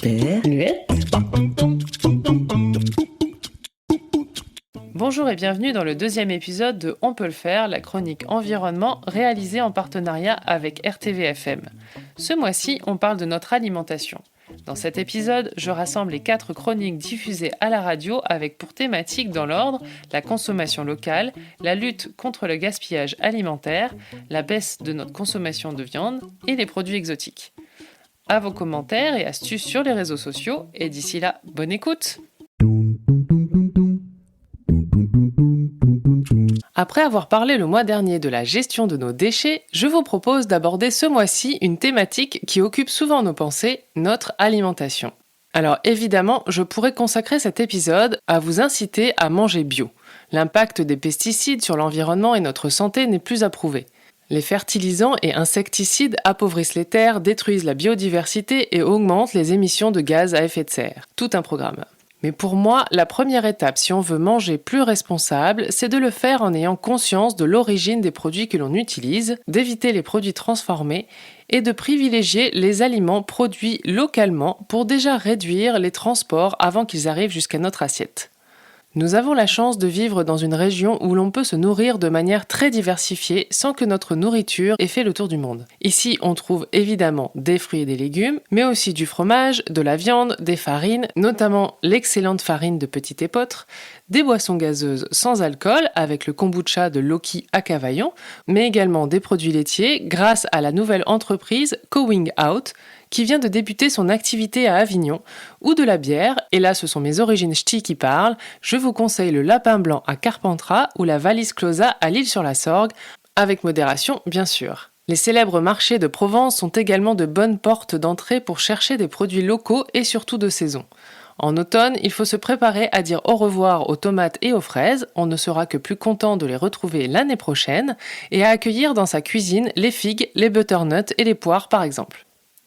Saluette. Bonjour et bienvenue dans le deuxième épisode de On peut le faire, la chronique environnement réalisée en partenariat avec RTVFM. Ce mois-ci, on parle de notre alimentation. Dans cet épisode, je rassemble les 4 chroniques diffusées à la radio avec pour thématique dans l'ordre la consommation locale, la lutte contre le gaspillage alimentaire, la baisse de notre consommation de viande et les produits exotiques. À vos commentaires et astuces sur les réseaux sociaux et d'ici là, bonne écoute! Après avoir parlé le mois dernier de la gestion de nos déchets, je vous propose d'aborder ce mois-ci une thématique qui occupe souvent nos pensées, notre alimentation. Alors évidemment, je pourrais consacrer cet épisode à vous inciter à manger bio. L'impact des pesticides sur l'environnement et notre santé n'est plus à prouver. Les fertilisants et insecticides appauvrissent les terres, détruisent la biodiversité et augmentent les émissions de gaz à effet de serre. Tout un programme. Mais pour moi, la première étape si on veut manger plus responsable, c'est de le faire en ayant conscience de l'origine des produits que l'on utilise, d'éviter les produits transformés et de privilégier les aliments produits localement pour déjà réduire les transports avant qu'ils arrivent jusqu'à notre assiette. Nous avons la chance de vivre dans une région où l'on peut se nourrir de manière très diversifiée sans que notre nourriture ait fait le tour du monde. Ici, on trouve évidemment des fruits et des légumes, mais aussi du fromage, de la viande, des farines, notamment l'excellente farine de Petit Épeautre, des boissons gazeuses sans alcool avec le kombucha de Loki à Cavaillon, mais également des produits laitiers grâce à la nouvelle entreprise Going Out, qui vient de débuter son activité à Avignon, ou de la bière, et là ce sont mes origines ch'tis qui parlent, je vous conseille le Lapin Blanc à Carpentras ou la Valise Closa à l'Île-sur-la-Sorgue, avec modération bien sûr. Les célèbres marchés de Provence sont également de bonnes portes d'entrée pour chercher des produits locaux et surtout de saison. En automne, il faut se préparer à dire au revoir aux tomates et aux fraises, on ne sera que plus content de les retrouver l'année prochaine, et à accueillir dans sa cuisine les figues, les butternuts et les poires par exemple.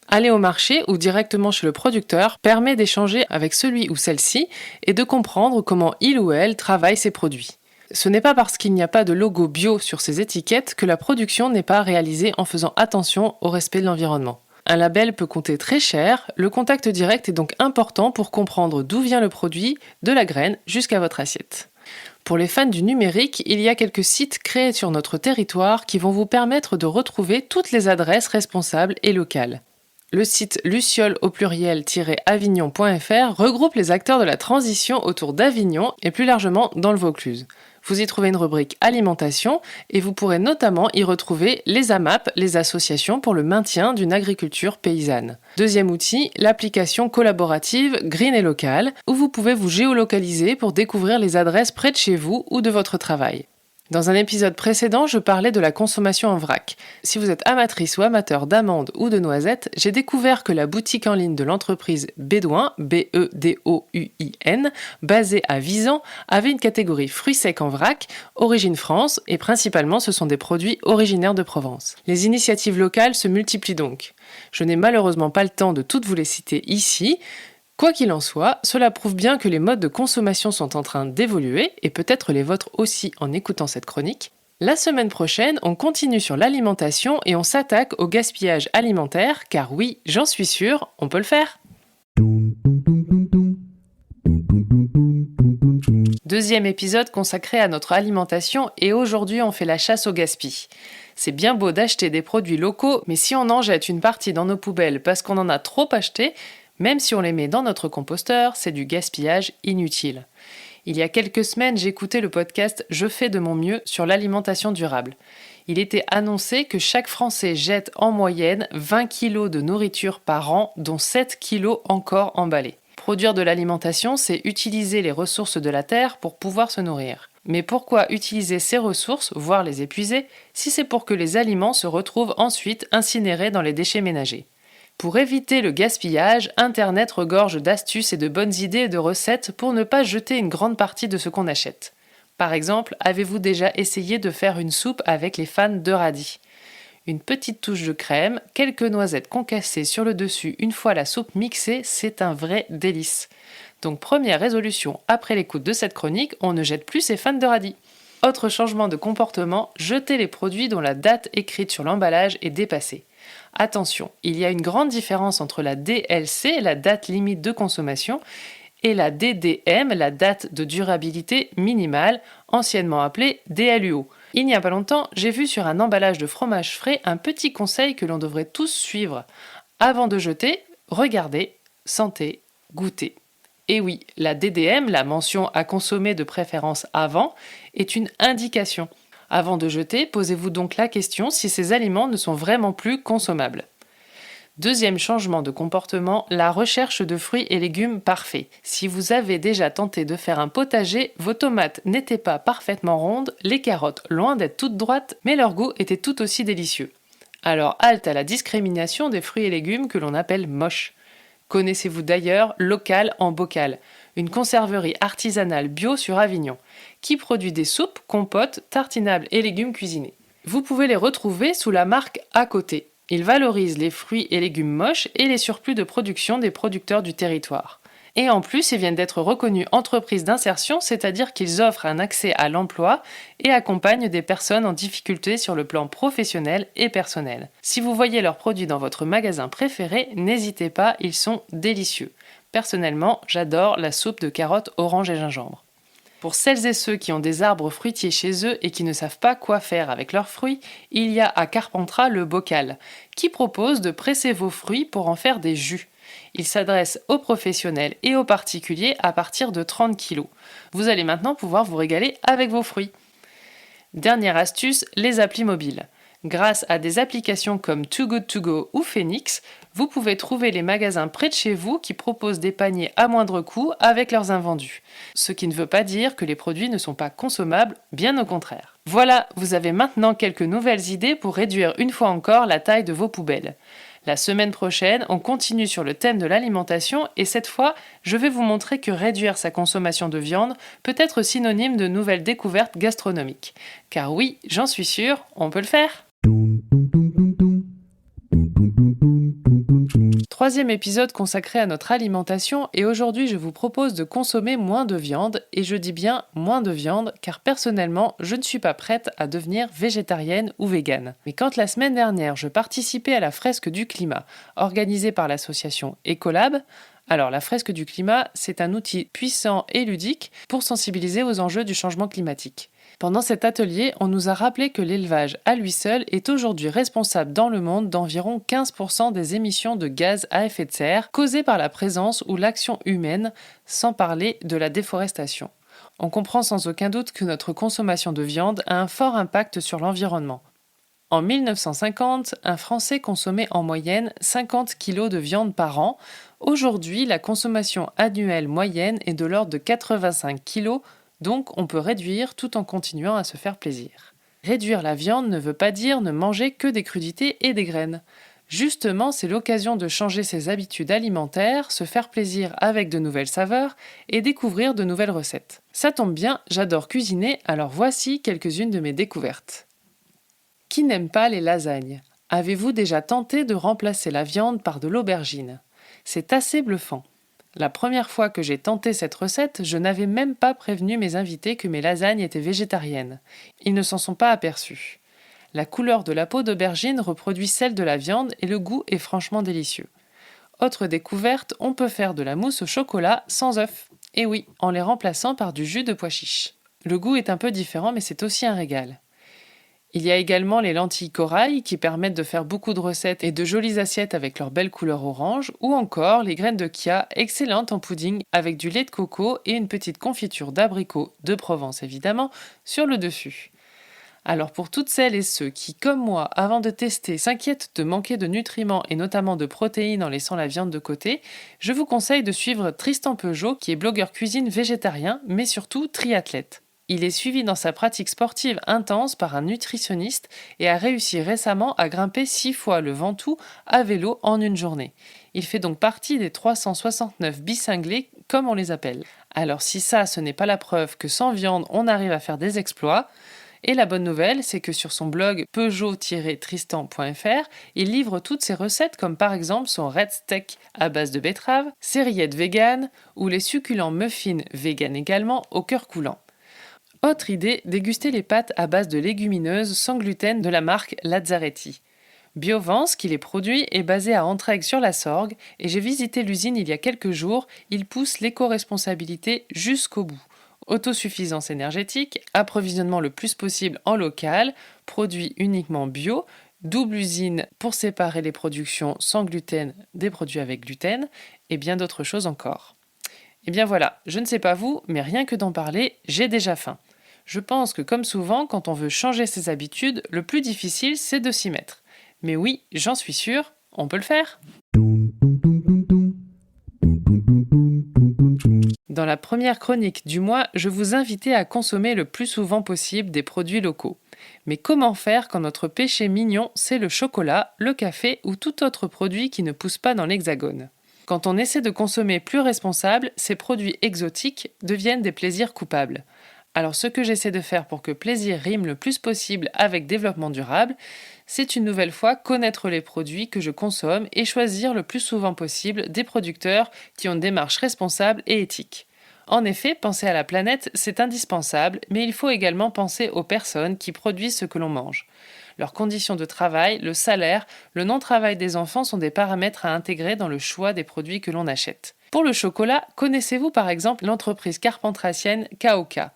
Aller au marché ou directement chez le producteur permet d'échanger avec celui ou celle-ci et de comprendre comment il ou elle travaille ses produits. Ce n'est pas parce qu'il n'y a pas de logo bio sur ces étiquettes que la production n'est pas réalisée en faisant attention au respect de l'environnement. Un label peut coûter très cher, le contact direct est donc important pour comprendre d'où vient le produit, de la graine jusqu'à votre assiette. Pour les fans du numérique, il y a quelques sites créés sur notre territoire qui vont vous permettre de retrouver toutes les adresses responsables et locales. Le site luciole au pluriel-avignon.fr regroupe les acteurs de la transition autour d'Avignon et plus largement dans le Vaucluse. Vous y trouvez une rubrique alimentation et vous pourrez notamment y retrouver les AMAP, les associations pour le maintien d'une agriculture paysanne. Deuxième outil, l'application collaborative Green et Local où vous pouvez vous géolocaliser pour découvrir les adresses près de chez vous ou de votre travail. Dans un épisode précédent, je parlais de la consommation en vrac. Si vous êtes amatrice ou amateur d'amandes ou de noisettes, j'ai découvert que la boutique en ligne de l'entreprise Bédouin, B-E-D-O-U-I-N, basée à Visan, avait une catégorie fruits secs en vrac, origine France, et principalement ce sont des produits originaires de Provence. Les initiatives locales se multiplient donc. Je n'ai malheureusement pas le temps de toutes vous les citer ici. Quoi qu'il en soit, cela prouve bien que les modes de consommation sont en train d'évoluer, et peut-être les vôtres aussi en écoutant cette chronique. La semaine prochaine, on continue sur l'alimentation et on s'attaque au gaspillage alimentaire, car oui, j'en suis sûre, on peut le faire. Deuxième épisode consacré à notre alimentation et aujourd'hui on fait la chasse au gaspillage. C'est bien beau d'acheter des produits locaux, mais si on en jette une partie dans nos poubelles parce qu'on en a trop acheté, même si on les met dans notre composteur, c'est du gaspillage inutile. Il y a quelques semaines, j'écoutais le podcast « Je fais de mon mieux » sur l'alimentation durable. Il était annoncé que chaque Français jette en moyenne 20 kg de nourriture par an, dont 7 kg encore emballés. Produire de l'alimentation, c'est utiliser les ressources de la terre pour pouvoir se nourrir. Mais pourquoi utiliser ces ressources, voire les épuiser, si c'est pour que les aliments se retrouvent ensuite incinérés dans les déchets ménagers ? Pour éviter le gaspillage, Internet regorge d'astuces et de bonnes idées et de recettes pour ne pas jeter une grande partie de ce qu'on achète. Par exemple, avez-vous déjà essayé de faire une soupe avec les fans de radis ? Une petite touche de crème, quelques noisettes concassées sur le dessus une fois la soupe mixée, c'est un vrai délice. Donc première résolution après l'écoute de cette chronique, on ne jette plus ses fans de radis. Autre changement de comportement, jetez les produits dont la date écrite sur l'emballage est dépassée. Attention, il y a une grande différence entre la DLC, la date limite de consommation, et la DDM, la date de durabilité minimale, anciennement appelée DLUO. Il n'y a pas longtemps, j'ai vu sur un emballage de fromage frais un petit conseil que l'on devrait tous suivre. Avant de jeter, regardez, sentez, goûtez. Et oui, la DDM, la mention à consommer de préférence avant, est une indication. Avant de jeter, posez-vous donc la question si ces aliments ne sont vraiment plus consommables. Deuxième changement de comportement, la recherche de fruits et légumes parfaits. Si vous avez déjà tenté de faire un potager, vos tomates n'étaient pas parfaitement rondes, les carottes loin d'être toutes droites, mais leur goût était tout aussi délicieux. Alors halte à la discrimination des fruits et légumes que l'on appelle moches. Connaissez-vous d'ailleurs Local en Bocal, une conserverie artisanale bio sur Avignon, qui produit des soupes, compotes, tartinables et légumes cuisinés. Vous pouvez les retrouver sous la marque À Côté. Ils valorisent les fruits et légumes moches et les surplus de production des producteurs du territoire. Et en plus, ils viennent d'être reconnus entreprises d'insertion, c'est-à-dire qu'ils offrent un accès à l'emploi et accompagnent des personnes en difficulté sur le plan professionnel et personnel. Si vous voyez leurs produits dans votre magasin préféré, n'hésitez pas, ils sont délicieux. Personnellement, j'adore la soupe de carottes, orange et gingembre. Pour celles et ceux qui ont des arbres fruitiers chez eux et qui ne savent pas quoi faire avec leurs fruits, il y a à Carpentras le bocal, qui propose de presser vos fruits pour en faire des jus. Il s'adresse aux professionnels et aux particuliers à partir de 30 kg. Vous allez maintenant pouvoir vous régaler avec vos fruits. Dernière astuce, les applis mobiles. Grâce à des applications comme Too Good To Go ou Phoenix, vous pouvez trouver les magasins près de chez vous qui proposent des paniers à moindre coût avec leurs invendus. Ce qui ne veut pas dire que les produits ne sont pas consommables, bien au contraire. Voilà, vous avez maintenant quelques nouvelles idées pour réduire une fois encore la taille de vos poubelles. La semaine prochaine, on continue sur le thème de l'alimentation et cette fois, je vais vous montrer que réduire sa consommation de viande peut être synonyme de nouvelles découvertes gastronomiques. Car oui, j'en suis sûre, on peut le faire. Troisième épisode consacré à notre alimentation et aujourd'hui je vous propose de consommer moins de viande et je dis bien moins de viande car personnellement je ne suis pas prête à devenir végétarienne ou végane. Mais quand la semaine dernière je participais à la fresque du climat organisée par l'association Ecolab, alors la fresque du climat c'est un outil puissant et ludique pour sensibiliser aux enjeux du changement climatique. Pendant cet atelier, on nous a rappelé que l'élevage à lui seul est aujourd'hui responsable dans le monde d'environ 15% des émissions de gaz à effet de serre causées par la présence ou l'action humaine, sans parler de la déforestation. On comprend sans aucun doute que notre consommation de viande a un fort impact sur l'environnement. En 1950, un Français consommait en moyenne 50 kg de viande par an. Aujourd'hui, la consommation annuelle moyenne est de l'ordre de 85 kg. Donc, on peut réduire tout en continuant à se faire plaisir. Réduire la viande ne veut pas dire ne manger que des crudités et des graines. Justement, c'est l'occasion de changer ses habitudes alimentaires, se faire plaisir avec de nouvelles saveurs et découvrir de nouvelles recettes. Ça tombe bien, j'adore cuisiner, alors voici quelques-unes de mes découvertes. Qui n'aime pas les lasagnes ? Avez-vous déjà tenté de remplacer la viande par de l'aubergine ? C'est assez bluffant. La première fois que j'ai tenté cette recette, je n'avais même pas prévenu mes invités que mes lasagnes étaient végétariennes. Ils ne s'en sont pas aperçus. La couleur de la peau d'aubergine reproduit celle de la viande et le goût est franchement délicieux. Autre découverte, on peut faire de la mousse au chocolat sans œufs. Et oui, en les remplaçant par du jus de pois chiche. Le goût est un peu différent mais c'est aussi un régal. Il y a également les lentilles corail qui permettent de faire beaucoup de recettes et de jolies assiettes avec leur belle couleur orange, ou encore les graines de chia, excellentes en pudding avec du lait de coco et une petite confiture d'abricot, de Provence évidemment, sur le dessus. Alors pour toutes celles et ceux qui, comme moi, avant de tester, s'inquiètent de manquer de nutriments et notamment de protéines en laissant la viande de côté, je vous conseille de suivre Tristan Peugeot qui est blogueur cuisine végétarien, mais surtout triathlète. Il est suivi dans sa pratique sportive intense par un nutritionniste et a réussi récemment à grimper 6 fois le Ventoux à vélo en une journée. Il fait donc partie des 369 bicinglés, comme on les appelle. Alors si ça, ce n'est pas la preuve que sans viande, on arrive à faire des exploits. Et la bonne nouvelle, c'est que sur son blog peugeot-tristan.fr, il livre toutes ses recettes comme par exemple son red steak à base de betterave, ses rillettes véganes ou les succulents muffins véganes également au cœur coulant. Autre idée, déguster les pâtes à base de légumineuses sans gluten de la marque Lazzaretti. Biovance, qui les produit, est basé à Entraigues sur la Sorgue et j'ai visité l'usine il y a quelques jours. Il pousse l'éco-responsabilité jusqu'au bout. Autosuffisance énergétique, approvisionnement le plus possible en local, produits uniquement bio, double usine pour séparer les productions sans gluten des produits avec gluten et bien d'autres choses encore. Et bien voilà, je ne sais pas vous, mais rien que d'en parler, j'ai déjà faim. Je pense que comme souvent, quand on veut changer ses habitudes, le plus difficile, c'est de s'y mettre. Mais oui, j'en suis sûre, on peut le faire. Dans la première chronique du mois, je vous invitais à consommer le plus souvent possible des produits locaux. Mais comment faire quand notre péché mignon, c'est le chocolat, le café ou tout autre produit qui ne pousse pas dans l'Hexagone ? Quand on essaie de consommer plus responsable, ces produits exotiques deviennent des plaisirs coupables. Alors ce que j'essaie de faire pour que plaisir rime le plus possible avec développement durable, c'est une nouvelle fois connaître les produits que je consomme et choisir le plus souvent possible des producteurs qui ont une démarche responsable et éthique. En effet, penser à la planète, c'est indispensable, mais il faut également penser aux personnes qui produisent ce que l'on mange. Leurs conditions de travail, le salaire, le non-travail des enfants sont des paramètres à intégrer dans le choix des produits que l'on achète. Pour le chocolat, connaissez-vous par exemple l'entreprise carpentracienne Kaoka ?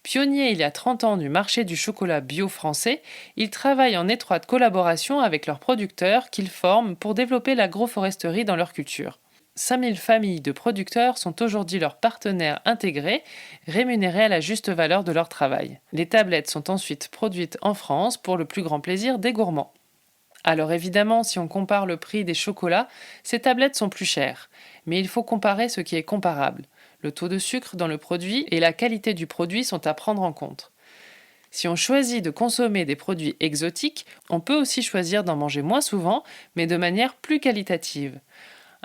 Pionnier il y a 30 ans du marché du chocolat bio français, ils travaillent en étroite collaboration avec leurs producteurs qu'ils forment pour développer l'agroforesterie dans leur culture. 5000 familles de producteurs sont aujourd'hui leurs partenaires intégrés, rémunérés à la juste valeur de leur travail. Les tablettes sont ensuite produites en France pour le plus grand plaisir des gourmands. Alors évidemment, si on compare le prix des chocolats, ces tablettes sont plus chères. Mais il faut comparer ce qui est comparable. Le taux de sucre dans le produit et la qualité du produit sont à prendre en compte. Si on choisit de consommer des produits exotiques, on peut aussi choisir d'en manger moins souvent, mais de manière plus qualitative.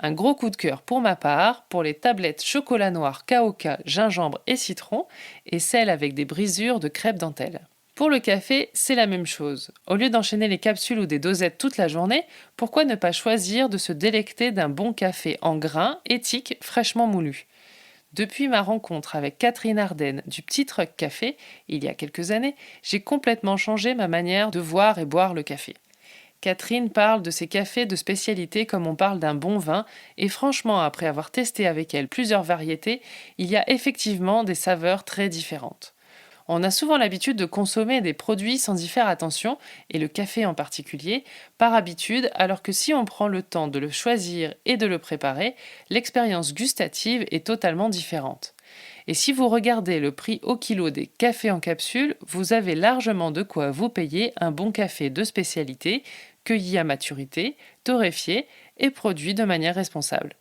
Un gros coup de cœur pour ma part, pour les tablettes chocolat noir Kaoka, gingembre et citron, et celles avec des brisures de crêpe dentelle. Pour le café, c'est la même chose. Au lieu d'enchaîner les capsules ou des dosettes toute la journée, pourquoi ne pas choisir de se délecter d'un bon café en grains, éthique, fraîchement moulu ? Depuis ma rencontre avec Catherine Ardenne du Petit Truc Café, il y a quelques années, j'ai complètement changé ma manière de voir et boire le café. Catherine parle de ses cafés de spécialité comme on parle d'un bon vin, et franchement, après avoir testé avec elle plusieurs variétés, il y a effectivement des saveurs très différentes. On a souvent l'habitude de consommer des produits sans y faire attention, et le café en particulier, par habitude, alors que si on prend le temps de le choisir et de le préparer, l'expérience gustative est totalement différente. Et si vous regardez le prix au kilo des cafés en capsule, vous avez largement de quoi vous payer un bon café de spécialité, cueilli à maturité, torréfié et produit de manière responsable.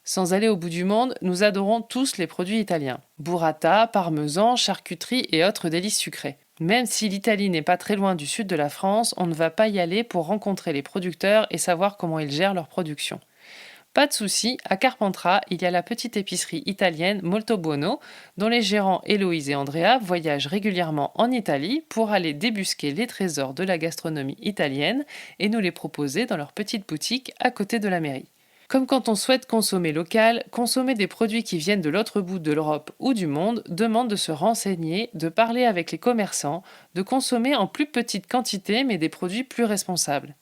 Sans aller au bout du monde, nous adorons tous les produits italiens. Burrata, parmesan, charcuterie et autres délices sucrées. Même si l'Italie n'est pas très loin du sud de la France, on ne va pas y aller pour rencontrer les producteurs et savoir comment ils gèrent leur production. Pas de souci, à Carpentras, il y a la petite épicerie italienne Molto Buono, dont les gérants Héloïse et Andrea voyagent régulièrement en Italie pour aller débusquer les trésors de la gastronomie italienne et nous les proposer dans leur petite boutique à côté de la mairie. Comme quand on souhaite consommer local, consommer des produits qui viennent de l'autre bout de l'Europe ou du monde demande de se renseigner, de parler avec les commerçants, de consommer en plus petite quantité mais des produits plus responsables.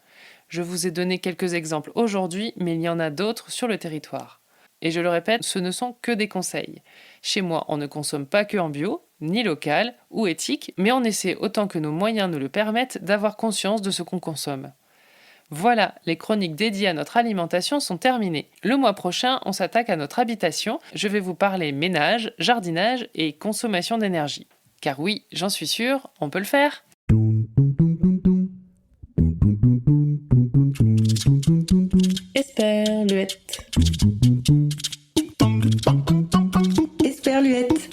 Je vous ai donné quelques exemples aujourd'hui, mais il y en a d'autres sur le territoire. Et je le répète, ce ne sont que des conseils. Chez moi, on ne consomme pas que en bio, ni local ou éthique, mais on essaie autant que nos moyens nous le permettent d'avoir conscience de ce qu'on consomme. Voilà, les chroniques dédiées à notre alimentation sont terminées. Le mois prochain, on s'attaque à notre habitation. Je vais vous parler ménage, jardinage et consommation d'énergie. Car oui, j'en suis sûre, on peut le faire. Esperluette. Esperluette.